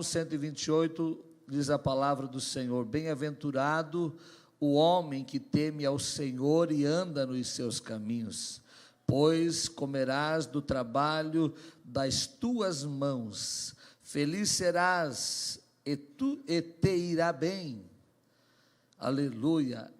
Salmo 128, diz a palavra do Senhor: bem-aventurado o homem que teme ao Senhor e anda nos seus caminhos, pois comerás do trabalho das tuas mãos, feliz serás e te irá bem. Aleluia.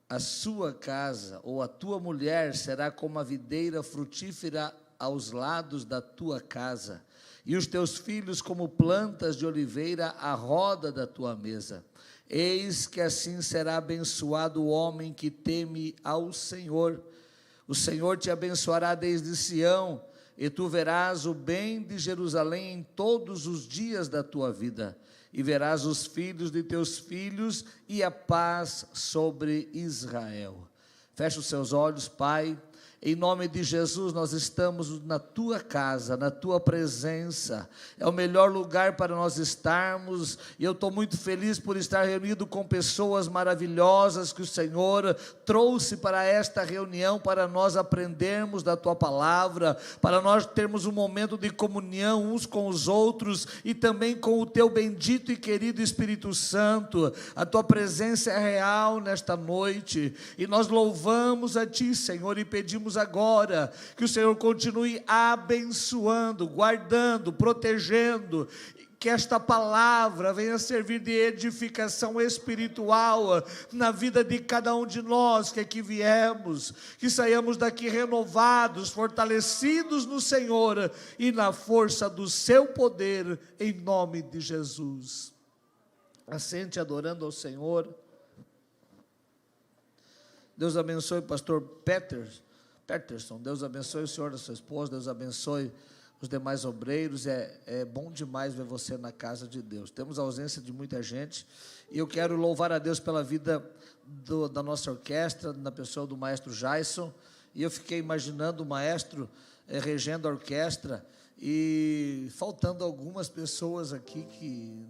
A sua casa ou a tua mulher será como a videira frutífera aos lados da tua casa, e os teus filhos como plantas de oliveira à roda da tua mesa. Eis que assim será abençoado o homem que teme ao Senhor. O Senhor te abençoará desde Sião, e tu verás o bem de Jerusalém em todos os dias da tua vida, e verás os filhos de teus filhos e a paz sobre Israel. Fecha os seus olhos, Pai. Em nome de Jesus, nós estamos na tua casa, na tua presença. É o melhor lugar para nós estarmos, e eu estou muito feliz por estar reunido com pessoas maravilhosas que o Senhor trouxe para esta reunião, para nós aprendermos da tua palavra, para nós termos um momento de comunhão uns com os outros, e também com o teu bendito e querido Espírito Santo. A tua presença é real nesta noite, e nós louvamos a ti, Senhor, e pedimos agora que o Senhor continue abençoando, guardando, protegendo, que esta palavra venha servir de edificação espiritual na vida de cada um de nós que aqui viemos, que saiamos daqui renovados, fortalecidos no Senhor e na força do seu poder, em nome de Jesus. Assente adorando ao Senhor. Deus abençoe o pastor Peterson, Deus abençoe o senhor e a sua esposa, Deus abençoe os demais obreiros. É bom demais ver você na casa de Deus. Temos a ausência de muita gente, e eu quero louvar a Deus pela vida da nossa orquestra, na pessoa do maestro Jason, e eu fiquei imaginando o maestro regendo a orquestra, e faltando algumas pessoas aqui que,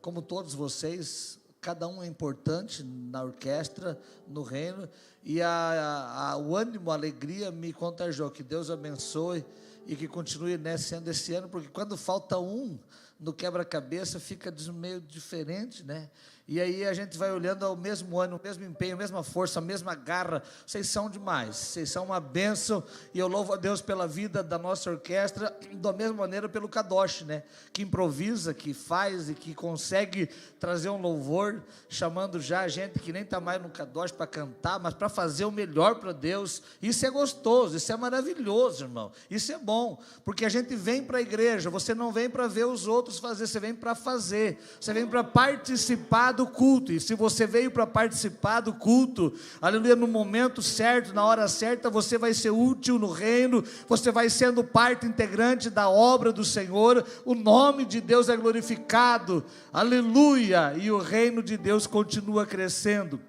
como todos vocês, cada um é importante na orquestra, no reino, e o ânimo, a alegria me contagiou. Que Deus abençoe e que continue sendo esse ano, porque quando falta um no quebra-cabeça fica meio diferente, E aí a gente vai olhando ao mesmo ânimo, o mesmo empenho, a mesma força, a mesma garra. Vocês são demais, vocês são uma bênção, e eu louvo a Deus pela vida da nossa orquestra, da mesma maneira pelo Kadosh, que improvisa, que faz e que consegue trazer um louvor, chamando já a gente que nem está mais no Kadosh para cantar, mas para fazer o melhor para Deus. Isso é gostoso, isso é maravilhoso, irmão, isso é bom, porque a gente vem para a igreja, você não vem para ver os outros fazer, você vem para fazer, você vem para participar do culto. E se você veio para participar do culto, aleluia, no momento certo, na hora certa, você vai ser útil no reino, você vai sendo parte integrante da obra do Senhor, o nome de Deus é glorificado, aleluia, e o reino de Deus continua crescendo.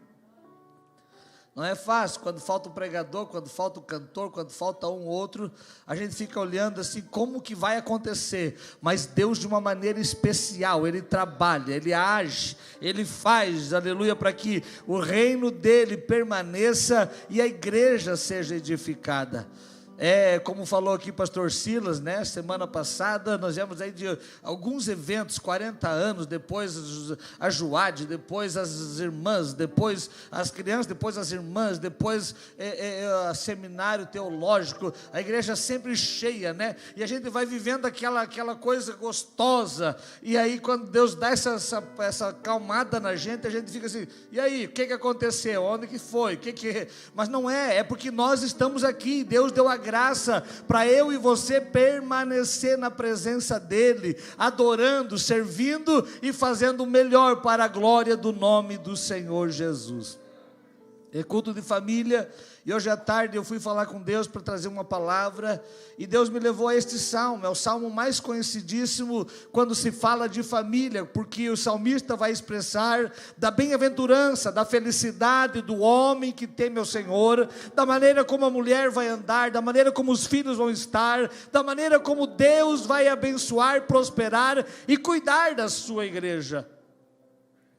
Não é fácil, quando falta o pregador, quando falta o cantor, quando falta um ou outro, a gente fica olhando assim, como que vai acontecer? Mas Deus, de uma maneira especial, Ele trabalha, Ele age, Ele faz, aleluia, para que o reino dEle permaneça e a igreja seja edificada. Como falou aqui pastor Silas, semana passada, nós viemos aí de alguns eventos, 40 anos, depois a Juade, depois as irmãs, depois as crianças, depois as irmãs, depois seminário teológico, a igreja sempre cheia, e a gente vai vivendo aquela coisa gostosa, e aí quando Deus dá essa calmada na gente, a gente fica assim, e aí, o que aconteceu? Onde que foi? Mas não é porque nós estamos aqui, Deus deu a graça para eu e você permanecer na presença dEle, adorando, servindo e fazendo o melhor para a glória do nome do Senhor Jesus. É culto de família, e hoje à tarde eu fui falar com Deus para trazer uma palavra, e Deus me levou a este salmo. É o salmo mais conhecidíssimo quando se fala de família, porque o salmista vai expressar da bem-aventurança, da felicidade do homem que teme ao Senhor, da maneira como a mulher vai andar, da maneira como os filhos vão estar, da maneira como Deus vai abençoar, prosperar e cuidar da sua igreja.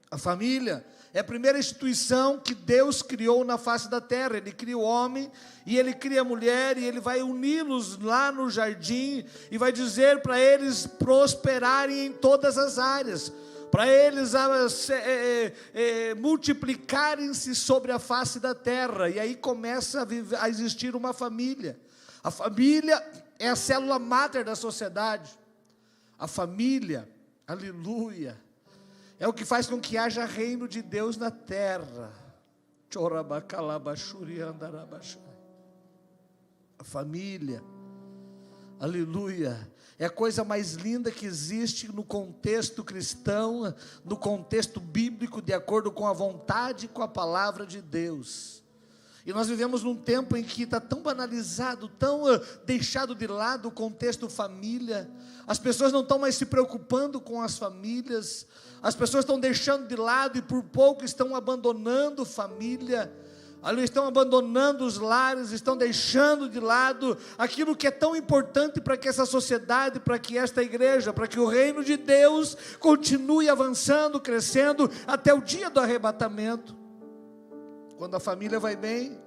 A família É a primeira instituição que Deus criou na face da terra. Ele cria o homem e Ele cria a mulher, e Ele vai uni-los lá no jardim e vai dizer para eles prosperarem em todas as áreas, para eles multiplicarem-se sobre a face da terra. E aí começa a existir uma família. A família é a célula máter da sociedade. A família, aleluia, é o que faz com que haja reino de Deus na terra. A família, aleluia, é a coisa mais linda que existe no contexto cristão, no contexto bíblico, de acordo com a vontade e com a palavra de Deus. E nós vivemos num tempo em que está tão banalizado, tão deixado de lado o contexto família. As pessoas não estão mais se preocupando com as famílias. As pessoas estão deixando de lado e por pouco estão abandonando família. Ali estão abandonando os lares, estão deixando de lado aquilo que é tão importante para que essa sociedade, para que esta igreja, para que o reino de Deus continue avançando, crescendo até o dia do arrebatamento. Quando a família vai bem,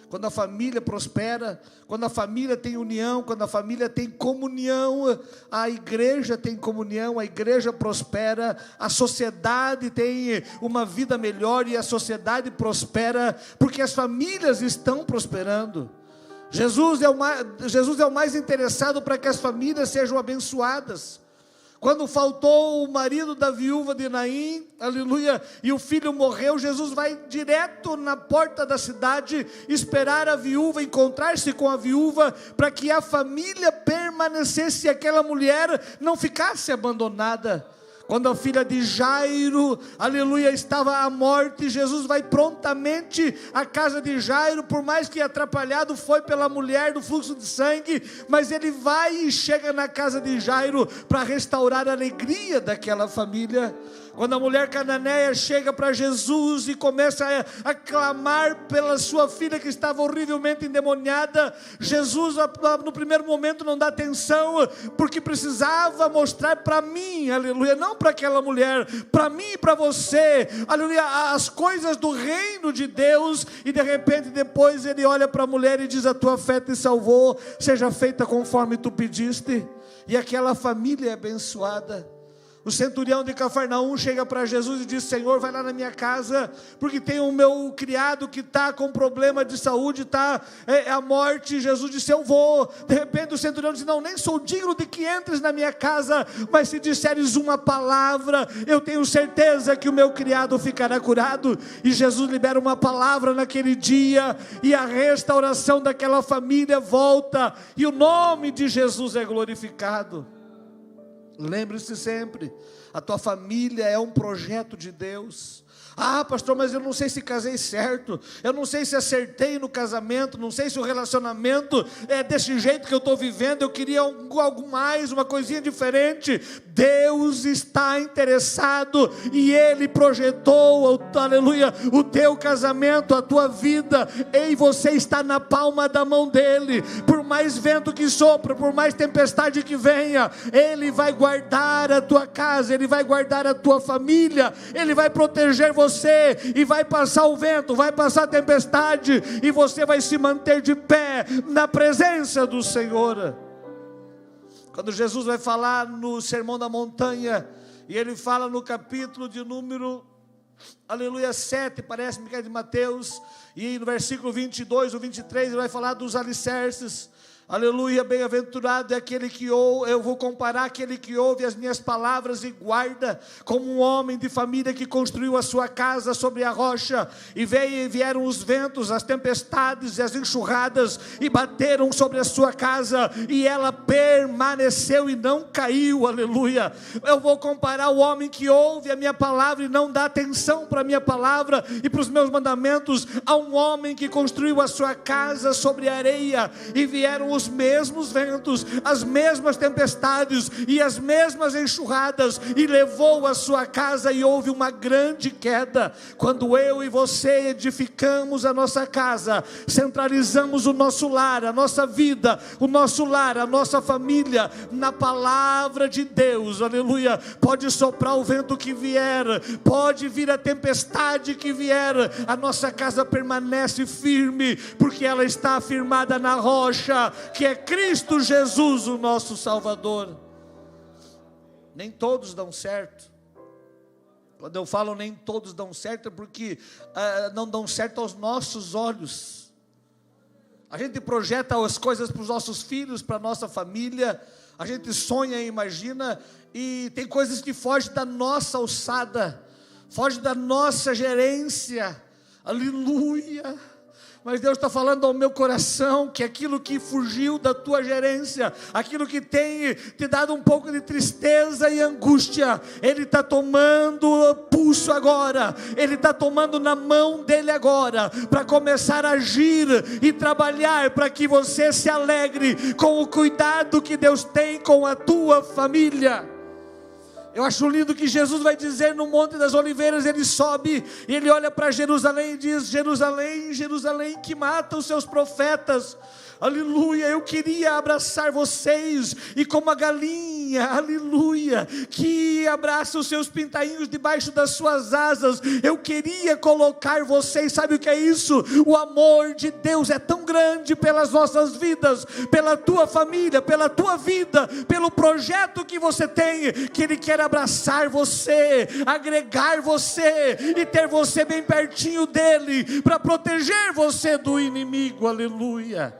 quando a família prospera, quando a família tem união, quando a família tem comunhão, a igreja tem comunhão, a igreja prospera, a sociedade tem uma vida melhor e a sociedade prospera, porque as famílias estão prosperando. Jesus é o mais interessado para que as famílias sejam abençoadas. Quando faltou o marido da viúva de Naim, aleluia, e o filho morreu, Jesus vai direto na porta da cidade, esperar a viúva, encontrar-se com a viúva, para que a família permanecesse e aquela mulher não ficasse abandonada. Quando a filha de Jairo, aleluia, estava à morte, Jesus vai prontamente à casa de Jairo, por mais que atrapalhado foi pela mulher do fluxo de sangue, mas ele vai e chega na casa de Jairo para restaurar a alegria daquela família. Quando a mulher cananeia chega para Jesus e começa a clamar pela sua filha que estava horrivelmente endemoniada, Jesus no primeiro momento não dá atenção, porque precisava mostrar para mim, aleluia, não para aquela mulher, para mim e para você, aleluia, as coisas do reino de Deus. E de repente depois ele olha para a mulher e diz: a tua fé te salvou, seja feita conforme tu pediste. E aquela família é abençoada. O centurião de Cafarnaum chega para Jesus e diz: Senhor, vai lá na minha casa, porque tem o meu criado que está com problema de saúde, está à morte. Jesus disse: eu vou. De repente o centurião diz: não, nem sou digno de que entres na minha casa, mas se disseres uma palavra, eu tenho certeza que o meu criado ficará curado. E Jesus libera uma palavra naquele dia, e a restauração daquela família volta, e o nome de Jesus é glorificado. Lembre-se sempre, a tua família é um projeto de Deus. Ah, pastor, mas eu não sei se casei certo, eu não sei se acertei no casamento, não sei se o relacionamento é desse jeito que eu estou vivendo, eu queria algo mais, uma coisinha diferente. Deus está interessado e Ele projetou, aleluia, o teu casamento, a tua vida, e você está na palma da mão dEle. Por mais vento que sopra, por mais tempestade que venha, Ele vai guardar a tua casa, Ele vai guardar a tua família, Ele vai proteger você, e vai passar o vento, vai passar a tempestade, e você vai se manter de pé na presença do Senhor. Quando Jesus vai falar no Sermão da Montanha, e ele fala no capítulo de número, aleluia, 7, parece-me que é de Mateus, e no versículo 22 ou 23, ele vai falar dos alicerces. Aleluia, bem-aventurado é aquele que ouve. Eu vou comparar aquele que ouve as minhas palavras e guarda, como um homem de família que construiu a sua casa sobre a rocha, e vieram os ventos, as tempestades e as enxurradas, e bateram sobre a sua casa, e ela permaneceu e não caiu. Aleluia. Eu vou comparar o homem que ouve a minha palavra e não dá atenção para a minha palavra e para os meus mandamentos, a um homem que construiu a sua casa sobre a areia, e vieram os mesmos ventos, as mesmas tempestades e as mesmas enxurradas, e levou a sua casa, e houve uma grande queda. Quando eu e você edificamos a nossa casa, centralizamos o nosso lar, a nossa vida, o nosso lar, a nossa família na palavra de Deus, aleluia, pode soprar o vento que vier, pode vir a tempestade que vier, a nossa casa permanece firme, porque ela está firmada na rocha, que é Cristo Jesus, o nosso Salvador. Nem todos dão certo. Quando eu falo nem todos dão certo, é porque não dão certo aos nossos olhos. A gente projeta as coisas para os nossos filhos, para a nossa família, a gente sonha e imagina, e tem coisas que fogem da nossa alçada, fogem da nossa gerência, aleluia. Mas Deus está falando ao meu coração que aquilo que fugiu da tua gerência, aquilo que tem te dado um pouco de tristeza e angústia, Ele está tomando pulso agora, Ele está tomando na mão dEle agora, para começar a agir e trabalhar, para que você se alegre com o cuidado que Deus tem com a tua família. Eu acho lindo que Jesus vai dizer no Monte das Oliveiras, Ele sobe e Ele olha para Jerusalém e diz: Jerusalém, Jerusalém, que mata os seus profetas, aleluia, eu queria abraçar vocês, e como a galinha, aleluia, que abraça os seus pintainhos debaixo das suas asas, eu queria colocar vocês. Sabe o que é isso? O amor de Deus é tão grande pelas nossas vidas, pela tua família, pela tua vida, pelo projeto que você tem, que Ele quer abraçar você, agregar você, e ter você bem pertinho dEle, para proteger você do inimigo, aleluia.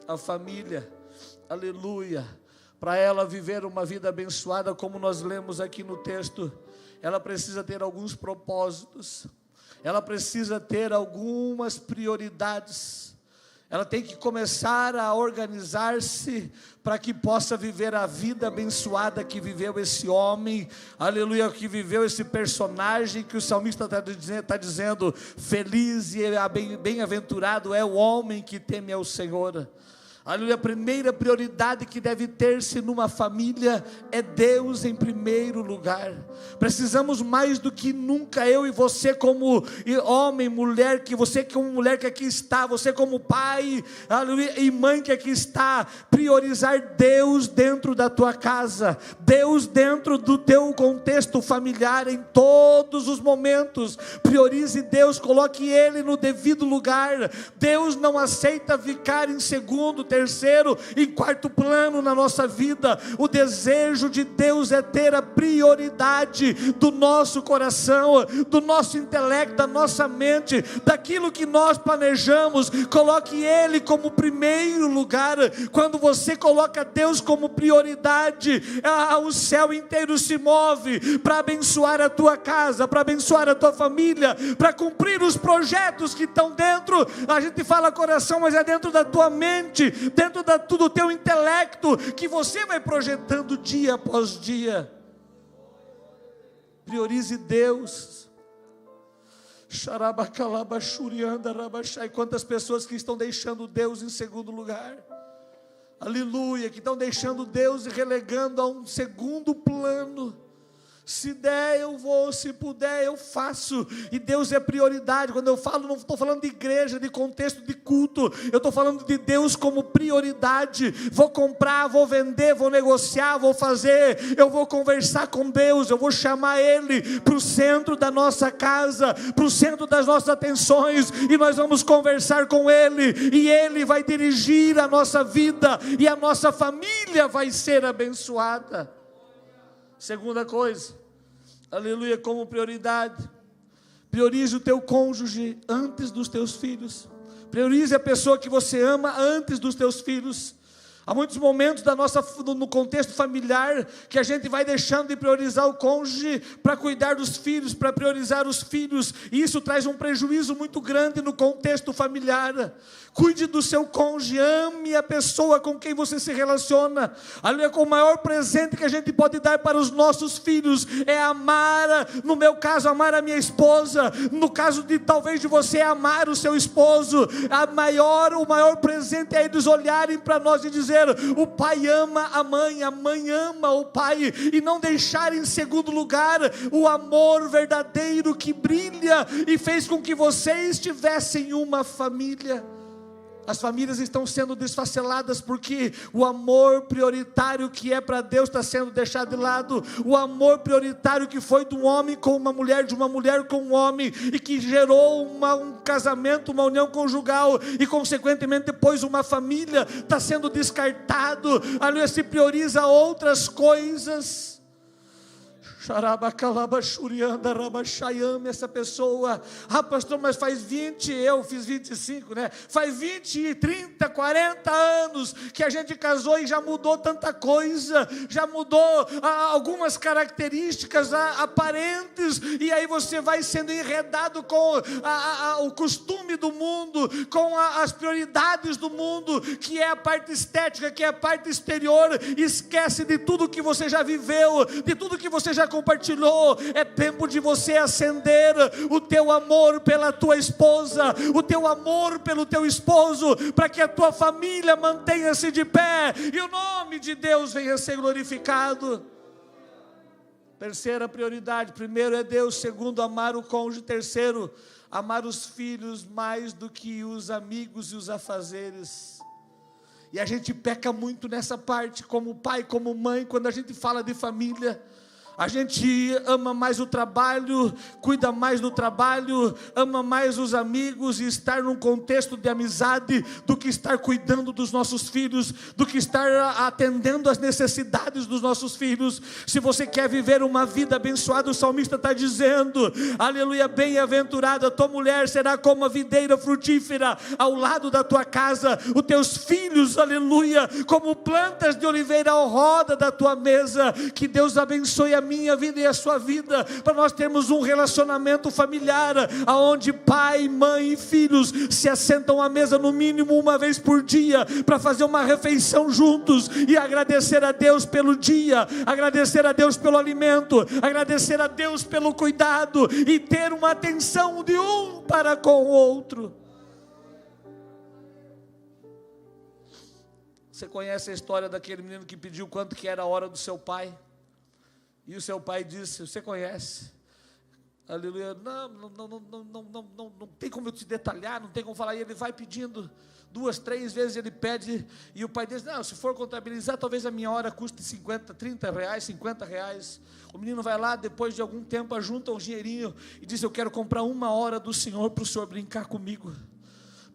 A família, aleluia, para ela viver uma vida abençoada, como nós lemos aqui no texto, ela precisa ter alguns propósitos, ela precisa ter algumas prioridades, ela tem que começar a organizar-se para que possa viver a vida abençoada que viveu esse homem, aleluia, que viveu esse personagem, que o salmista está dizendo: feliz e bem-aventurado é o homem que teme ao Senhor. Aleluia, a primeira prioridade que deve ter-se numa família é Deus em primeiro lugar. Precisamos mais do que nunca, eu e você como homem, mulher, que você como mulher que aqui está, você como pai, aleluia, e mãe que aqui está, priorizar Deus dentro da tua casa, Deus dentro do teu contexto familiar em todos os momentos. Priorize Deus, coloque Ele no devido lugar. Deus não aceita ficar em segundo, terceiro e quarto plano na nossa vida. O desejo de Deus é ter a prioridade do nosso coração, do nosso intelecto, da nossa mente, daquilo que nós planejamos. Coloque Ele como primeiro lugar. Quando você coloca Deus como prioridade, o céu inteiro se move para abençoar a tua casa, para abençoar a tua família, para cumprir os projetos que estão dentro. A gente fala coração, mas é dentro da tua mente, dentro do teu intelecto, que você vai projetando dia após dia. Priorize Deus. Quantas pessoas que estão deixando Deus em segundo lugar, aleluia, que estão deixando Deus e relegando a um segundo plano. Se der eu vou, se puder eu faço, e Deus é prioridade. Quando eu falo, não estou falando de igreja, de contexto de culto, eu estou falando de Deus como prioridade. Vou comprar, vou vender, vou negociar, vou fazer, eu vou conversar com Deus, eu vou chamar Ele para o centro da nossa casa, para o centro das nossas atenções, e nós vamos conversar com Ele, e Ele vai dirigir a nossa vida, e a nossa família vai ser abençoada. Segunda coisa, aleluia, como prioridade, priorize o teu cônjuge antes dos teus filhos. Priorize a pessoa que você ama antes dos teus filhos. Há muitos momentos no contexto familiar que a gente vai deixando de priorizar o cônjuge para cuidar dos filhos, para priorizar os filhos, e isso traz um prejuízo muito grande no contexto familiar. Cuide do seu cônjuge, ame a pessoa com quem você se relaciona. Aleluia, com o maior presente que a gente pode dar para os nossos filhos é amar, no meu caso, amar a minha esposa, no caso de talvez de você, amar o seu esposo. O maior presente é eles olharem para nós e dizer: o pai ama a mãe ama o pai, e não deixar em segundo lugar o amor verdadeiro que brilha e fez com que vocês tivessem uma família. As famílias estão sendo desfaceladas porque o amor prioritário que é para Deus está sendo deixado de lado. O amor prioritário que foi de um homem com uma mulher, de uma mulher com um homem, e que gerou um casamento, uma união conjugal, e consequentemente depois uma família, está sendo descartado. Ali se prioriza outras coisas. Essa pessoa, pastor, mas faz 20, eu fiz 25, né? Faz 20, 30, 40 anos que a gente casou e já mudou tanta coisa, já mudou algumas características aparentes, e aí você vai sendo enredado com o costume do mundo, com as prioridades do mundo, que é a parte estética, que é a parte exterior, e esquece de tudo que você já viveu, de tudo que você já compartilhou. É tempo de você acender o teu amor pela tua esposa, o teu amor pelo teu esposo, para que a tua família mantenha-se de pé e o nome de Deus venha a ser glorificado. Terceira prioridade: primeiro é Deus, segundo amar o cônjuge, terceiro, amar os filhos mais do que os amigos e os afazeres. E a gente peca muito nessa parte, como pai, como mãe, quando a gente fala de família. A gente ama mais o trabalho, cuida mais do trabalho, ama mais os amigos e estar num contexto de amizade do que estar cuidando dos nossos filhos, do que estar atendendo às necessidades dos nossos filhos. Se você quer viver uma vida abençoada, o salmista está dizendo, aleluia, bem-aventurada, a tua mulher será como a videira frutífera ao lado da tua casa, os teus filhos, aleluia, como plantas de oliveira ao roda da tua mesa. Que Deus abençoe a minha vida e a sua vida, para nós termos um relacionamento familiar, aonde pai, mãe e filhos se assentam à mesa no mínimo uma vez por dia, para fazer uma refeição juntos, e agradecer a Deus pelo dia, agradecer a Deus pelo alimento, agradecer a Deus pelo cuidado, e ter uma atenção de um para com o outro. Você conhece a história daquele menino que pediu quanto que era a hora do seu pai? E o seu pai disse, você conhece? Aleluia, não tem como eu te detalhar, não tem como falar. E ele vai pedindo 2, 3 vezes, ele pede, e o pai diz, não, se for contabilizar, talvez a minha hora custe 50, 30 reais, 50 reais. O menino vai lá, depois de algum tempo, ajunta um dinheirinho, e diz, eu quero comprar 1 hora do Senhor, para o Senhor brincar comigo.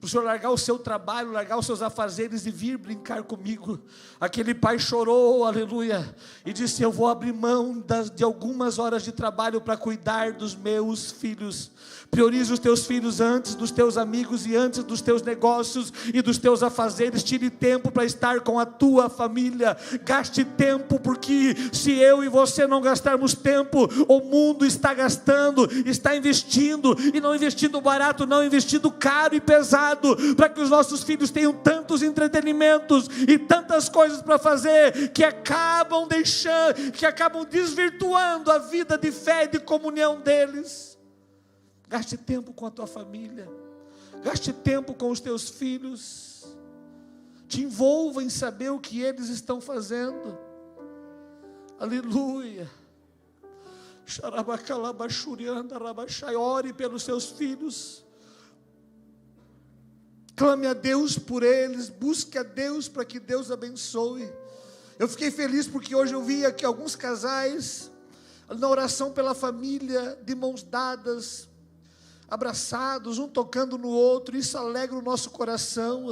Para o Senhor largar o seu trabalho, largar os seus afazeres e vir brincar comigo. Aquele pai chorou, aleluia, e disse, eu vou abrir mão de algumas horas de trabalho para cuidar dos meus filhos. Priorize os teus filhos antes dos teus amigos e antes dos teus negócios e dos teus afazeres. Tire tempo para estar com a tua família. Gaste tempo, porque se eu e você não gastarmos tempo, o mundo está gastando, está investindo, e não investindo barato, não, investindo caro e pesado, para que os nossos filhos tenham tantos entretenimentos e tantas coisas para fazer, que acabam deixando, que acabam desvirtuando a vida de fé e de comunhão deles. Gaste tempo com a tua família, gaste tempo com os teus filhos, te envolva em saber o que eles estão fazendo. Aleluia. Ore pelos seus filhos, clame a Deus por eles, busque a Deus para que Deus abençoe. Eu fiquei feliz porque hoje eu vi aqui alguns casais na oração pela família, de mãos dadas, abraçados, um tocando no outro. Isso alegra o nosso coração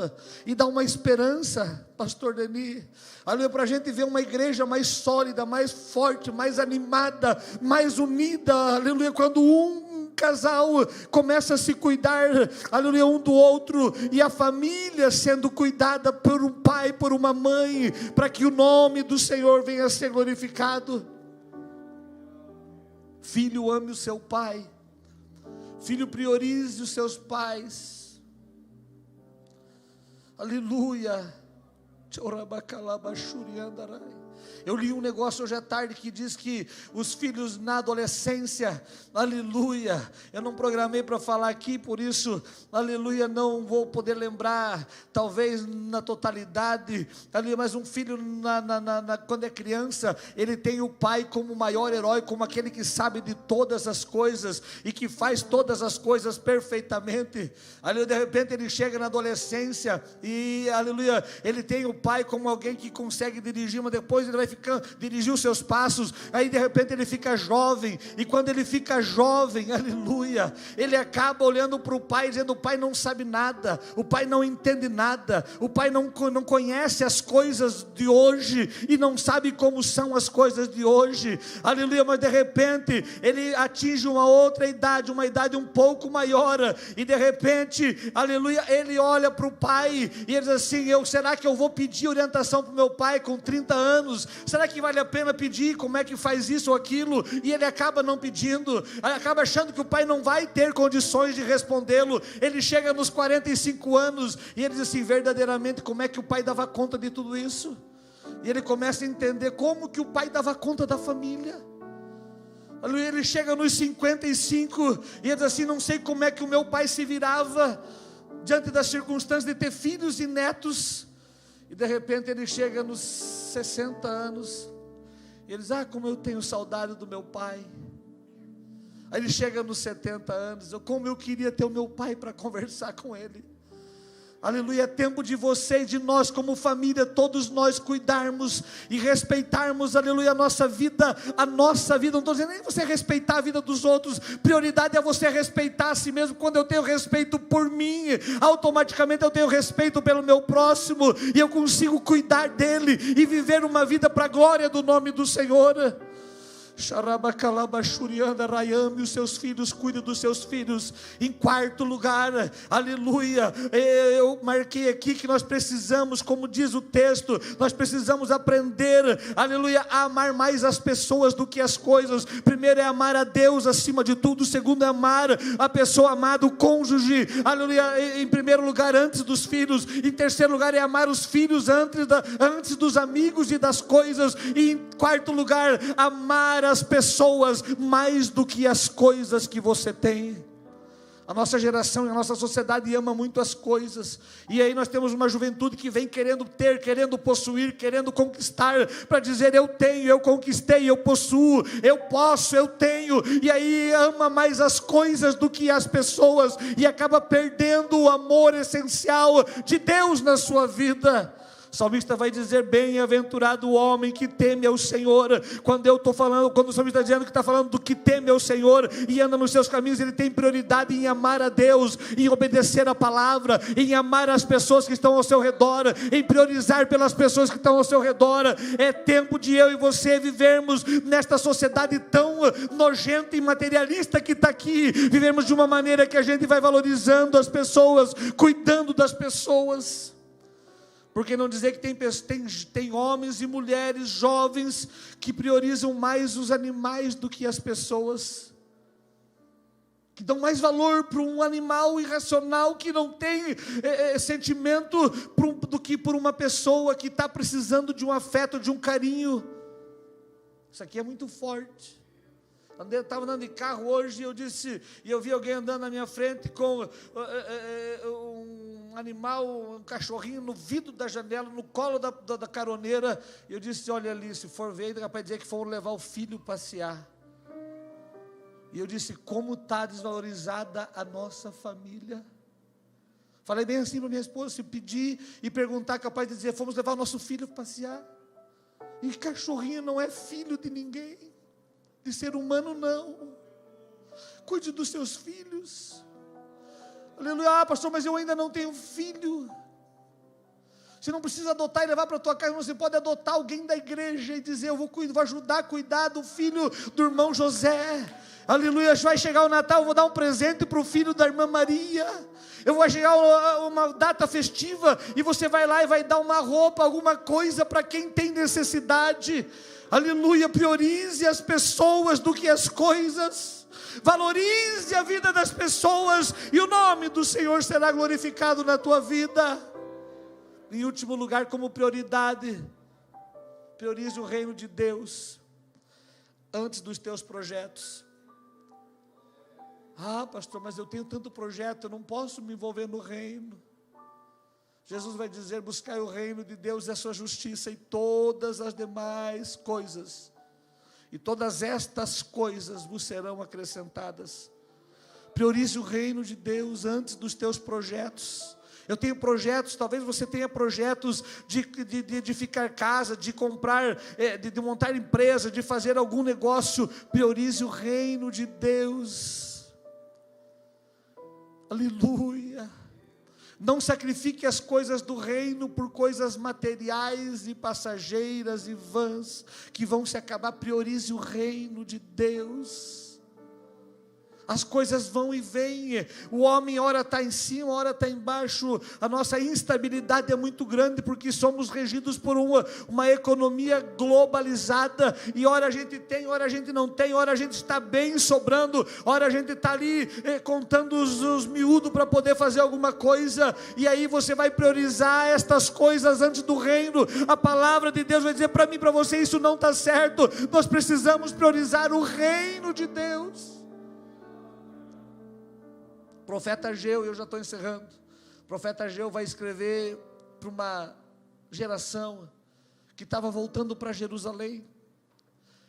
e dá uma esperança, pastor Denis, aleluia, para a gente ver uma igreja mais sólida, mais forte, mais animada, mais unida, aleluia, quando um casal começa a se cuidar, aleluia, um do outro, e a família sendo cuidada por um pai, por uma mãe, para que o nome do Senhor venha a ser glorificado. Filho, ame o seu pai. Filho, priorize os seus pais. Aleluia. Eu li um negócio hoje à tarde que diz que os filhos na adolescência, aleluia, eu não programei para falar aqui, por isso, aleluia, não vou poder lembrar, talvez na totalidade, aleluia, mas um filho quando é criança, ele tem o pai como o maior herói, como aquele que sabe de todas as coisas, e que faz todas as coisas perfeitamente, aleluia, de repente ele chega na adolescência, e aleluia, ele tem o pai como alguém que consegue dirigir, mas depois ele vai dirigir os seus passos, aí de repente ele fica jovem, e quando ele fica jovem, aleluia, ele acaba olhando para o pai, dizendo: o pai não sabe nada, o pai não entende nada, o pai não conhece as coisas de hoje, e não sabe como são as coisas de hoje, aleluia, mas de repente, ele atinge uma outra idade, uma idade um pouco maior, e de repente, aleluia, ele olha para o pai, e ele diz assim: será que eu vou pedir orientação para o meu pai com 30 anos, será que vale a pena pedir, como é que faz isso ou aquilo, e ele acaba não pedindo, acaba achando que o pai não vai ter condições de respondê-lo, ele chega nos 45 anos, e ele diz assim: verdadeiramente, como é que o pai dava conta de tudo isso? E ele começa a entender como que o pai dava conta da família. Ele chega nos 55, e ele diz assim: não sei como é que o meu pai se virava, diante das circunstâncias de ter filhos e netos, e de repente ele chega nos 60 anos, e ele diz: como eu tenho saudade do meu pai. Aí ele chega nos 70 anos, como eu queria ter o meu pai para conversar com ele. Aleluia, é tempo de você e de nós como família, todos nós cuidarmos e respeitarmos, aleluia, a nossa vida, não estou dizendo nem você respeitar a vida dos outros, prioridade é você respeitar a si mesmo. Quando eu tenho respeito por mim, automaticamente eu tenho respeito pelo meu próximo, e eu consigo cuidar dele, e viver uma vida para a glória do nome do Senhor. Ame os seus filhos, cuide dos seus filhos. Em quarto lugar, aleluia, eu marquei aqui que nós precisamos, como diz o texto, nós precisamos aprender, aleluia, a amar mais as pessoas do que as coisas. Primeiro é amar a Deus acima de tudo, segundo é amar a pessoa amada, o cônjuge, aleluia, em primeiro lugar antes dos filhos, em terceiro lugar é amar os filhos antes dos amigos e das coisas, e em quarto lugar, amar as pessoas mais do que as coisas que você tem. A nossa geração e a nossa sociedade ama muito as coisas, e aí nós temos uma juventude que vem querendo ter, querendo possuir, querendo conquistar, para dizer: eu tenho, eu conquistei, eu possuo, eu posso, eu tenho, e aí ama mais as coisas do que as pessoas, e acaba perdendo o amor essencial de Deus na sua vida. O salmista vai dizer: bem-aventurado o homem que teme ao Senhor. Quando o salmista está dizendo que está falando do que teme ao Senhor e anda nos seus caminhos, ele tem prioridade em amar a Deus, em obedecer a palavra, em amar as pessoas que estão ao seu redor, em priorizar pelas pessoas que estão ao seu redor. É tempo de eu e você vivermos nesta sociedade tão nojenta e materialista que está aqui, vivemos de uma maneira que a gente vai valorizando as pessoas, cuidando das pessoas. Por que não dizer que tem homens e mulheres jovens que priorizam mais os animais do que as pessoas, que dão mais valor para um animal irracional que não tem sentimento do que por uma pessoa que está precisando de um afeto, de um carinho. Isso aqui é muito forte. Eu estava andando de carro hoje e eu vi alguém andando na minha frente com um animal, um cachorrinho no vidro da janela, no colo da caroneira, e eu disse: olha ali, se for ver, dá para dizer que foram levar o filho passear. E eu disse: como está desvalorizada a nossa família. Falei bem assim para minha esposa: se pedir e perguntar, capaz de dizer: fomos levar o nosso filho passear. E cachorrinho não é filho de ninguém, de ser humano não. Cuide dos seus filhos. Aleluia. Pastor, mas eu ainda não tenho filho. Você não precisa adotar e levar para a tua casa. Você pode adotar alguém da igreja e dizer: eu vou ajudar a cuidar do filho do irmão José. Aleluia, vai chegar o Natal, eu vou dar um presente para o filho da irmã Maria. Eu vou chegar uma data festiva e você vai lá e vai dar uma roupa, alguma coisa para quem tem necessidade. Aleluia, priorize as pessoas do que as coisas. Valorize a vida das pessoas e o nome do Senhor será glorificado na tua vida. Em último lugar, como prioridade, priorize o reino de Deus antes dos teus projetos. Ah, pastor, mas eu tenho tanto projeto, eu não posso me envolver no reino. Jesus vai dizer: buscai o reino de Deus e a sua justiça, e todas as demais coisas, e todas estas coisas vos serão acrescentadas. Priorize o reino de Deus antes dos teus projetos. Eu tenho projetos, talvez você tenha projetos de edificar casa, de comprar, de montar empresa, de fazer algum negócio. Priorize o reino de Deus. Aleluia. Não sacrifique as coisas do reino por coisas materiais e passageiras e vãs, que vão se acabar. Priorize o reino de Deus. As coisas vão e vêm, o homem ora está em cima, ora está embaixo. A nossa instabilidade é muito grande, porque somos regidos por uma economia globalizada, e ora a gente tem, ora a gente não tem, ora a gente está bem sobrando, ora a gente está ali contando os miúdos para poder fazer alguma coisa, e aí você vai priorizar estas coisas antes do reino. A palavra de Deus vai dizer para mim e para você: isso não está certo, nós precisamos priorizar o reino de Deus. O profeta Ageu, eu já estou encerrando, o profeta Ageu vai escrever para uma geração que estava voltando para Jerusalém,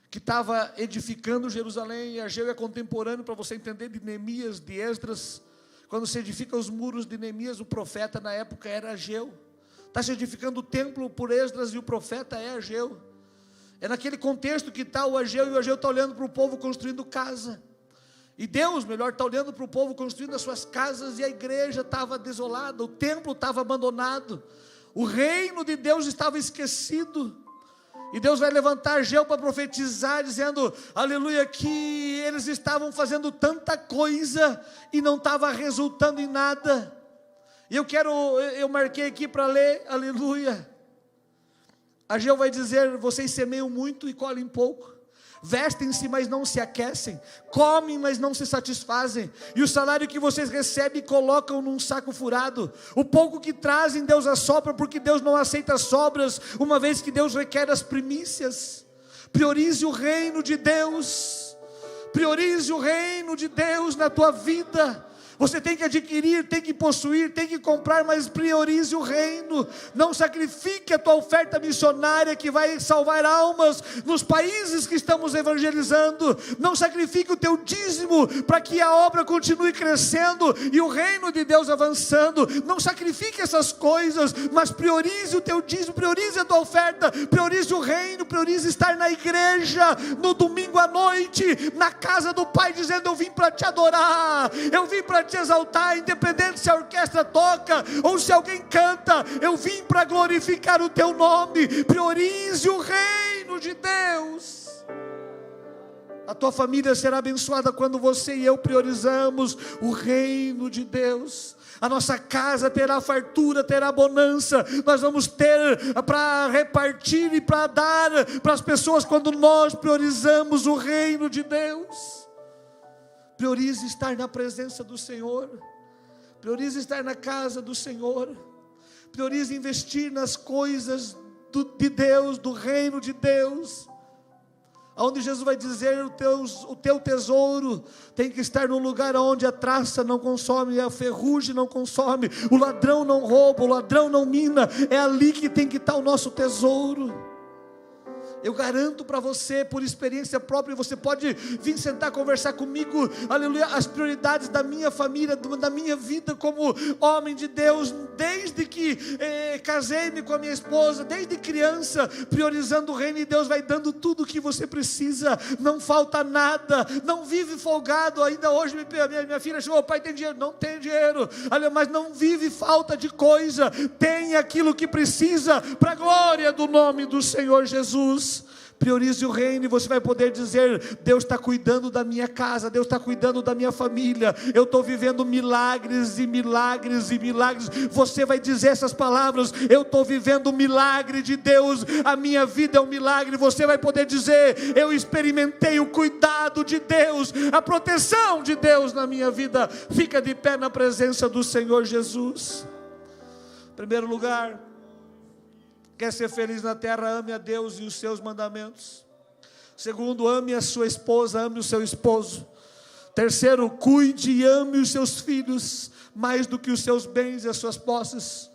que estava edificando Jerusalém. E Ageu é contemporâneo, para você entender, de Neemias, de Esdras. Quando se edifica os muros de Neemias, o profeta na época era Ageu. Está se edificando o templo por Esdras e o profeta é Ageu. É naquele contexto que está o Ageu, e o Ageu está olhando para o povo construindo casa. E Deus, melhor, está olhando para o povo construindo as suas casas, e a igreja estava desolada, o templo estava abandonado, o reino de Deus estava esquecido. E Deus vai levantar Ageu para profetizar, dizendo, aleluia, que eles estavam fazendo tanta coisa e não estava resultando em nada. E eu marquei aqui para ler, aleluia. Ageu vai dizer: vocês semeiam muito e colhem pouco. Vestem-se, mas não se aquecem, comem, mas não se satisfazem, e o salário que vocês recebem colocam num saco furado. O pouco que trazem Deus assopra, porque Deus não aceita sobras, uma vez que Deus requer as primícias. Priorize o reino de Deus, priorize o reino de Deus na tua vida. Você tem que adquirir, tem que possuir, tem que comprar, mas priorize o reino. Não sacrifique a tua oferta missionária, que vai salvar almas nos países que estamos evangelizando. Não sacrifique o teu dízimo para que a obra continue crescendo e o reino de Deus avançando. Não sacrifique essas coisas, mas priorize o teu dízimo, priorize a tua oferta, priorize o reino, priorize estar na igreja no domingo à noite, na casa do Pai, dizendo: eu vim para te adorar, eu vim para te exaltar, independente se a orquestra toca ou se alguém canta, eu vim para glorificar o teu nome. Priorize o reino de Deus. A tua família será abençoada quando você e eu priorizamos o reino de Deus. A nossa casa terá fartura, terá bonança. Nós vamos ter para repartir e para dar para as pessoas quando nós priorizamos o reino de Deus. Priorize estar na presença do Senhor, priorize estar na casa do Senhor, priorize investir nas coisas de Deus, do reino de Deus, onde Jesus vai dizer: o teu tesouro tem que estar no lugar onde a traça não consome, a ferrugem não consome, o ladrão não rouba, o ladrão não mina. É ali que tem que estar o nosso tesouro. Eu garanto para você, por experiência própria, você pode vir sentar, conversar comigo, aleluia, as prioridades da minha família, da minha vida como homem de Deus, desde que casei-me com a minha esposa, desde criança, priorizando o reino, e Deus vai dando tudo o que você precisa, não falta nada, não vive folgado. Ainda hoje minha filha chegou: pai, tem dinheiro? Não tem dinheiro, mas não vive falta de coisa, tem aquilo que precisa, para a glória do nome do Senhor Jesus. Priorize o reino e você vai poder dizer: Deus está cuidando da minha casa, Deus está cuidando da minha família, eu estou vivendo milagres e milagres e milagres. Você vai dizer essas palavras: eu estou vivendo o milagre de Deus, a minha vida é um milagre. Você vai poder dizer: eu experimentei o cuidado de Deus, a proteção de Deus na minha vida. Fica de pé na presença do Senhor Jesus. Em primeiro lugar, quer ser feliz na terra, ame a Deus e os seus mandamentos. Segundo, ame a sua esposa, ame o seu esposo. Terceiro, cuide e ame os seus filhos mais do que os seus bens e as suas posses.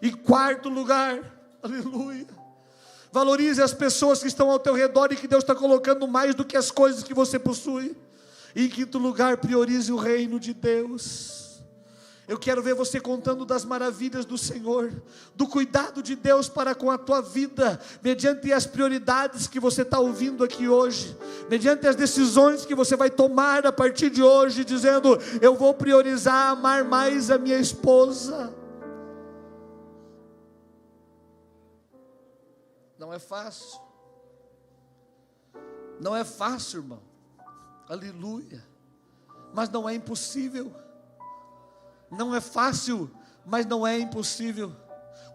E quarto lugar, aleluia, valorize as pessoas que estão ao teu redor e que Deus está colocando mais do que as coisas que você possui. E em quinto lugar, priorize o reino de Deus. Eu quero ver você contando das maravilhas do Senhor, do cuidado de Deus para com a tua vida, mediante as prioridades que você está ouvindo aqui hoje, mediante as decisões que você vai tomar a partir de hoje, dizendo: eu vou priorizar amar mais a minha esposa. Não é fácil, não é fácil, irmão, aleluia, mas não é impossível. Não é fácil, mas não é impossível.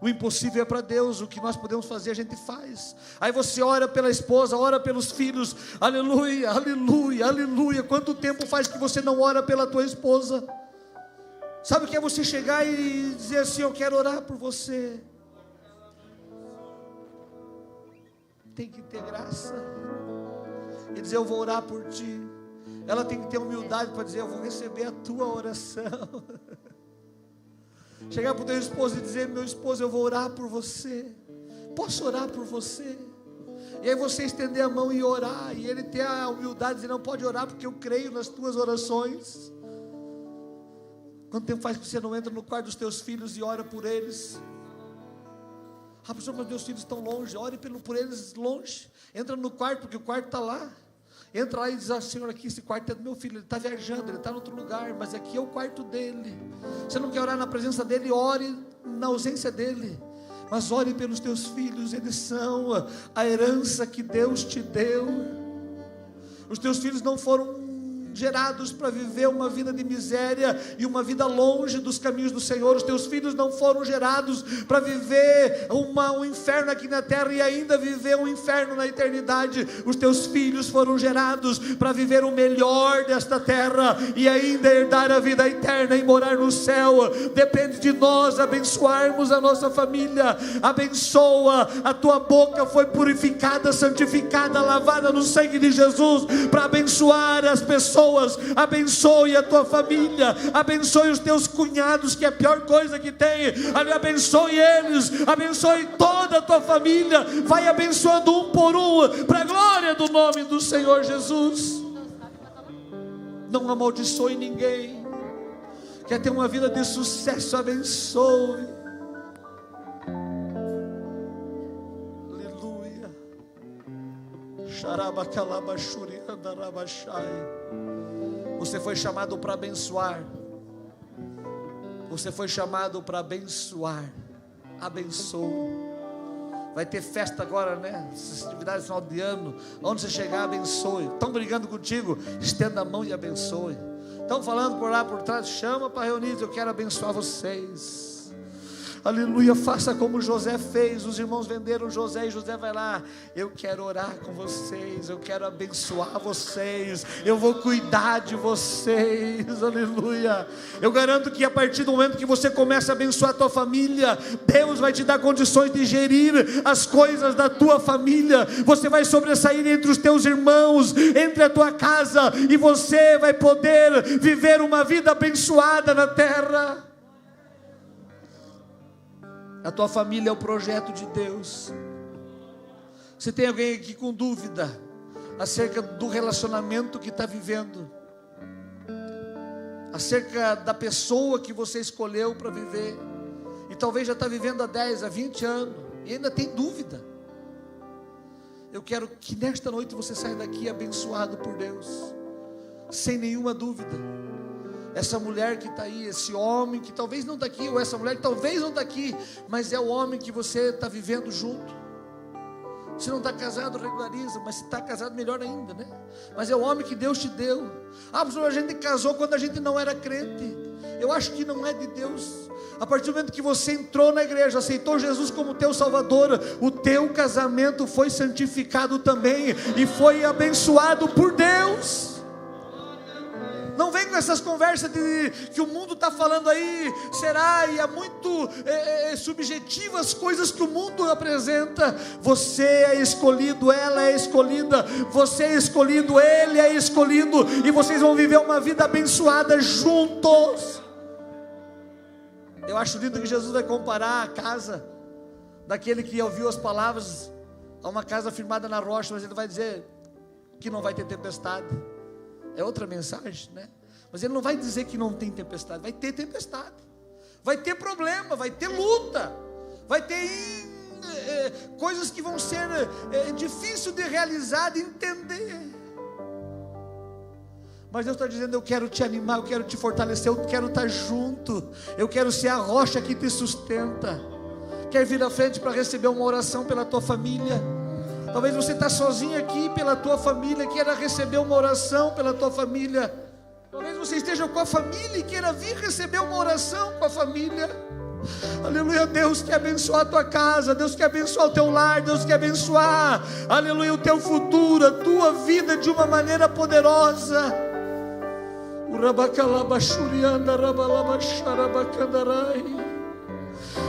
O impossível é para Deus. O que nós podemos fazer, a gente faz. Aí você ora pela esposa, ora pelos filhos. Aleluia, aleluia, aleluia. Quanto tempo faz que você não ora pela tua esposa? Sabe o que é você chegar e dizer assim: eu quero orar por você? Tem que ter graça e dizer: eu vou orar por ti. Ela tem que ter humildade para dizer: eu vou receber a tua oração. Chegar para o teu esposo e dizer: meu esposo, eu vou orar por você, posso orar por você? E aí você estender a mão e orar, e ele ter a humildade de dizer: não pode orar porque eu creio nas tuas orações. Quanto tempo faz que você não entra no quarto dos teus filhos e ora por eles? Ah, pastor, mas meus filhos estão longe. Ore por eles longe. Entra no quarto, porque o quarto está lá. Entra lá e diz: Senhor, aqui esse quarto é do meu filho, ele está viajando, ele está em outro lugar, mas aqui é o quarto dele. Você não quer orar na presença dele? Ore na ausência dele, mas ore pelos teus filhos. Eles são a herança que Deus te deu. Os teus filhos não foram gerados para viver uma vida de miséria e uma vida longe dos caminhos do Senhor. Os teus filhos não foram gerados para viver um inferno aqui na terra e ainda viver um inferno na eternidade. Os teus filhos foram gerados para viver o melhor desta terra e ainda herdar a vida eterna e morar no céu. Depende de nós abençoarmos a nossa família. Abençoa. A tua boca foi purificada, santificada, lavada no sangue de Jesus para abençoar as pessoas. Abençoe a tua família, abençoe os teus cunhados, que é a pior coisa que tem. Abençoe eles, abençoe toda a tua família. Vai abençoando um por um, para a glória do nome do Senhor Jesus. Não amaldiçoe ninguém. Quer ter uma vida de sucesso? Abençoe. Aleluia. Você foi chamado para abençoar. Você foi chamado para abençoar. Abençoe. Vai ter festa agora, né? Essas atividades de final de ano. Onde você chegar, abençoe. Estão brigando contigo? Estenda a mão e abençoe. Estão falando por lá por trás? Chama para reunir. Eu quero abençoar vocês. Aleluia, faça como José fez. Os irmãos venderam José e José vai lá: eu quero orar com vocês, eu quero abençoar vocês, eu vou cuidar de vocês. Aleluia. Eu garanto que a partir do momento que você começa a abençoar a tua família, Deus vai te dar condições de gerir as coisas da tua família. Você vai sobressair entre os teus irmãos, entre a tua casa, e você vai poder viver uma vida abençoada na terra. A tua família é o projeto de Deus. Se tem alguém aqui com dúvida acerca do relacionamento que está vivendo, acerca da pessoa que você escolheu para viver, e talvez já está vivendo há 10, há 20 anos, e ainda tem dúvida, eu quero que nesta noite você saia daqui abençoado por Deus, sem nenhuma dúvida. Essa mulher que está aí, esse homem que talvez não está aqui, ou essa mulher que talvez não está aqui, mas é o homem que você está vivendo junto. Se não está casado, regulariza. Mas se está casado, melhor ainda, né? Mas é o homem que Deus te deu. Pastor, a gente casou quando a gente não era crente. Eu acho que não é de Deus. A partir do momento que você entrou na igreja, aceitou Jesus como teu Salvador, o teu casamento foi santificado também e foi abençoado por Deus. Não vem com essas conversas de que o mundo está falando aí, será, e é muito subjetivo as coisas que o mundo apresenta. Você é escolhido, ela é escolhida, você é escolhido, ele é escolhido, e vocês vão viver uma vida abençoada juntos. Eu acho lindo que Jesus vai comparar a casa daquele que ouviu as palavras a uma casa firmada na rocha, mas ele vai dizer que não vai ter tempestade. É outra mensagem, né? Mas ele não vai dizer que não tem tempestade. Vai ter tempestade, vai ter problema, vai ter luta, vai ter coisas que vão ser difíceis de realizar, de entender. Mas Deus está dizendo: eu quero te animar, eu quero te fortalecer, eu quero estar junto, eu quero ser a rocha que te sustenta. Quer vir à frente para receber uma oração pela tua família? Talvez você está sozinho aqui pela tua família, queira receber uma oração pela tua família. Talvez você esteja com a família e queira vir receber uma oração com a família. Aleluia. Deus quer abençoar a tua casa, Deus quer abençoar o teu lar, Deus quer abençoar, aleluia, o teu futuro, a tua vida de uma maneira poderosa.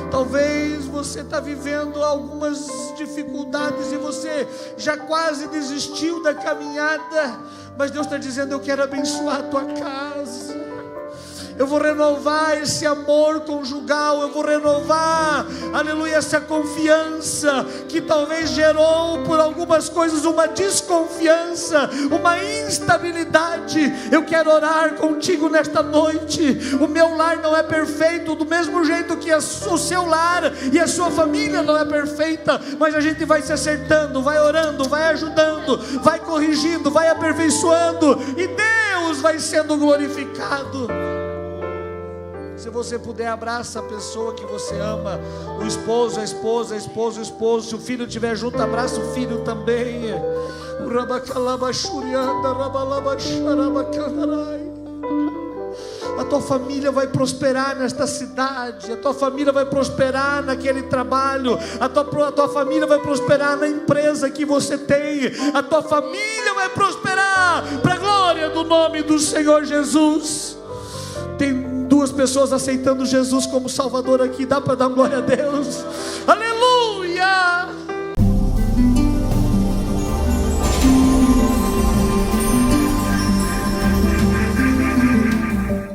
Talvez você está vivendo algumas dificuldades e você já quase desistiu da caminhada, mas Deus está dizendo: eu quero abençoar a tua casa, eu vou renovar esse amor conjugal, eu vou renovar, aleluia, essa confiança que talvez gerou por algumas coisas uma desconfiança, uma instabilidade. Eu quero orar contigo nesta noite. O meu lar não é perfeito, do mesmo jeito que o seu lar e a sua família não é perfeita, mas a gente vai se acertando, vai orando, vai ajudando, vai corrigindo, vai aperfeiçoando, e Deus vai sendo glorificado. Se você puder, abraça a pessoa que você ama, o esposo, a esposa, a esposa, o esposo. Se o filho estiver junto, abraça o filho também. A tua família vai prosperar nesta cidade, a tua família vai prosperar naquele trabalho, a tua família vai prosperar na empresa que você tem, a tua família vai prosperar para a glória do nome do Senhor Jesus. Tem duas pessoas aceitando Jesus como Salvador aqui, dá para dar glória a Deus?